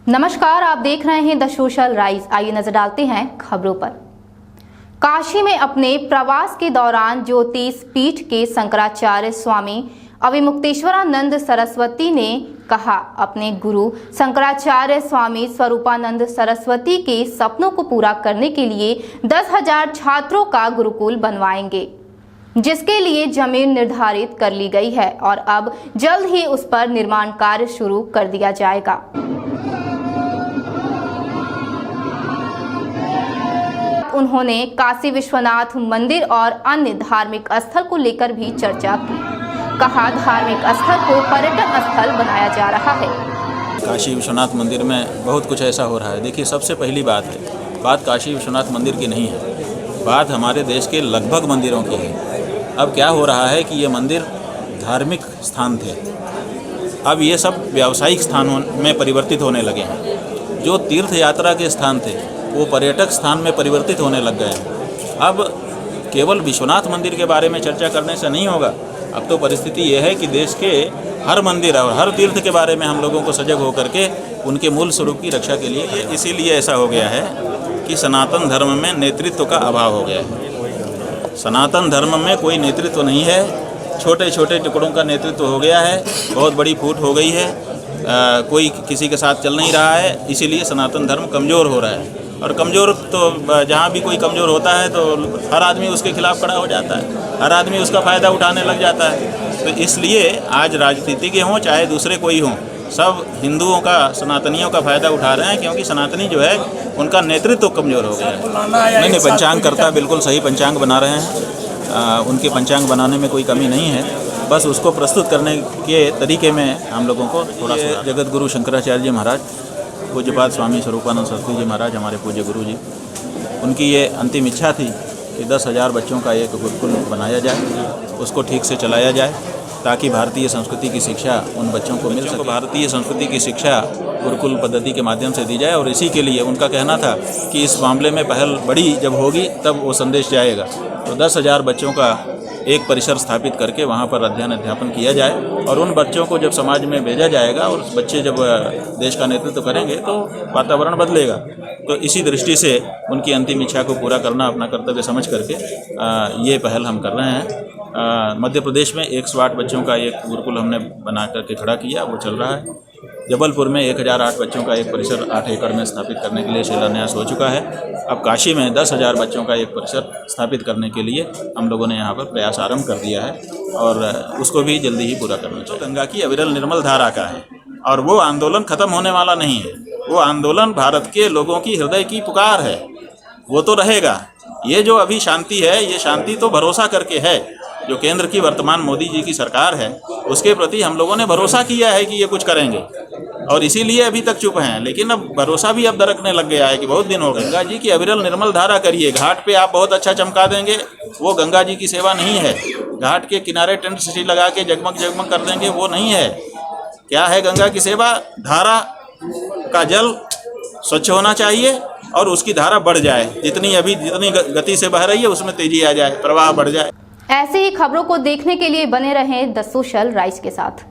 नमस्कार, आप देख रहे हैं द सोशल राइज। आइए नजर डालते हैं खबरों पर। काशी में अपने प्रवास के दौरान ज्योतिष पीठ के शंकराचार्य स्वामी अविमुक्तेश्वरानंद सरस्वती ने कहा, अपने गुरु शंकराचार्य स्वामी स्वरूपानंद सरस्वती के सपनों को पूरा करने के लिए 10,000 छात्रों का गुरुकुल बनवाएंगे, जिसके लिए जमीन निर्धारित कर ली गई है और अब जल्द ही उस पर निर्माण कार्य शुरू कर दिया जाएगा। उन्होंने काशी विश्वनाथ मंदिर और अन्य धार्मिक स्थल को लेकर भी चर्चा की। कहा, धार्मिक स्थल को पर्यटन स्थल बनाया जा रहा है। काशी विश्वनाथ मंदिर में बहुत कुछ ऐसा हो रहा है। देखिए, सबसे पहली बात काशी विश्वनाथ मंदिर की नहीं है, बात हमारे देश के लगभग मंदिरों की है। अब क्या हो रहा है कि ये मंदिर धार्मिक स्थान थे, अब ये सब व्यावसायिक स्थानों में परिवर्तित होने लगे हैं। जो तीर्थ यात्रा के स्थान थे वो पर्यटक स्थान में परिवर्तित होने लग गए हैं। अब केवल विश्वनाथ मंदिर के बारे में चर्चा करने से नहीं होगा। अब तो परिस्थिति ये है कि देश के हर मंदिर और हर तीर्थ के बारे में हम लोगों को सजग होकर के उनके मूल स्वरूप की रक्षा के लिए, इसीलिए ऐसा हो गया है कि सनातन धर्म में नेतृत्व का अभाव हो गया है। सनातन धर्म में कोई नेतृत्व नहीं है, छोटे छोटे टुकड़ों का नेतृत्व हो गया है, बहुत बड़ी फूट हो गई है, कोई किसी के साथ चल नहीं रहा है। इसीलिए सनातन धर्म कमज़ोर हो रहा है। और कमज़ोर तो जहाँ भी कोई कमज़ोर होता है तो हर आदमी उसके खिलाफ खड़ा हो जाता है, हर आदमी उसका फ़ायदा उठाने लग जाता है। तो इसलिए आज राजनीति के हों चाहे दूसरे कोई हों, सब हिंदुओं का, सनातनियों का फ़ायदा उठा रहे हैं, क्योंकि सनातनी जो है उनका नेतृत्व कमज़ोर हो गया है। नहीं, पंचांग करता बिल्कुल सही पंचांग बना रहे हैं। उनके पंचांग बनाने में कोई कमी नहीं है, बस उसको प्रस्तुत करने के तरीके में हम लोगों को थोड़ा सा। जगत गुरु शंकराचार्य जी महाराज, पूज्यपाद स्वामी स्वरूपानंद सरस्वती जी महाराज, हमारे पूज्य गुरु जी, उनकी ये अंतिम इच्छा थी कि 10,000 बच्चों का एक गुरुकुल बनाया जाए, उसको ठीक से चलाया जाए, ताकि भारतीय संस्कृति की शिक्षा उन बच्चों को मिल सके। भारतीय संस्कृति की शिक्षा गुरुकुल पद्धति के माध्यम से दी जाए, और इसी के लिए उनका कहना था कि इस मामले में पहल बड़ी जब होगी तब वो संदेश जाएगा। तो 10,000 बच्चों का एक परिसर स्थापित करके वहाँ पर अध्ययन अध्यापन किया जाए, और उन बच्चों को जब समाज में भेजा जाएगा और बच्चे जब देश का नेतृत्व करेंगे तो वातावरण बदलेगा। तो इसी दृष्टि से उनकी अंतिम इच्छा को पूरा करना अपना कर्तव्य समझ करके ये पहल हम कर रहे हैं। मध्य प्रदेश में 108 बच्चों का एक गुरुकुल हमने बना करके खड़ा किया, वो चल रहा है। जबलपुर में 1008 बच्चों का एक परिसर 8 एकड़ में स्थापित करने के लिए शिलान्यास हो चुका है। अब काशी में 10,000 बच्चों का एक परिसर स्थापित करने के लिए हम लोगों ने यहाँ पर प्रयास आरंभ कर दिया है, और उसको भी जल्दी ही पूरा करना चाहिए। गंगा की अविरल निर्मल धारा का है, और वो आंदोलन खत्म होने वाला नहीं है। वो आंदोलन भारत के लोगों की हृदय की पुकार है, वो तो रहेगा। ये जो अभी शांति है, ये शांति तो भरोसा करके है। जो केंद्र की वर्तमान मोदी जी की सरकार है, उसके प्रति हम लोगों ने भरोसा किया है कि ये कुछ करेंगे, और इसीलिए अभी तक चुप हैं। लेकिन अब भरोसा भी अब दरकने लग गया है कि बहुत दिन हो गए। गंगा जी की अविरल निर्मल धारा करिए, घाट पे आप बहुत अच्छा चमका देंगे, वो गंगा जी की सेवा नहीं है। घाट के किनारे टेंट सिटी लगा के जगमग जगमग कर देंगे, वो नहीं है। क्या है गंगा की सेवा? धारा का जल स्वच्छ होना चाहिए और उसकी धारा बढ़ जाए, जितनी गति से बह रही है उसमें तेजी आ जाए, प्रवाह बढ़ जाए। ऐसे ही खबरों को देखने के लिए बने रहें द सोशल राइज के साथ।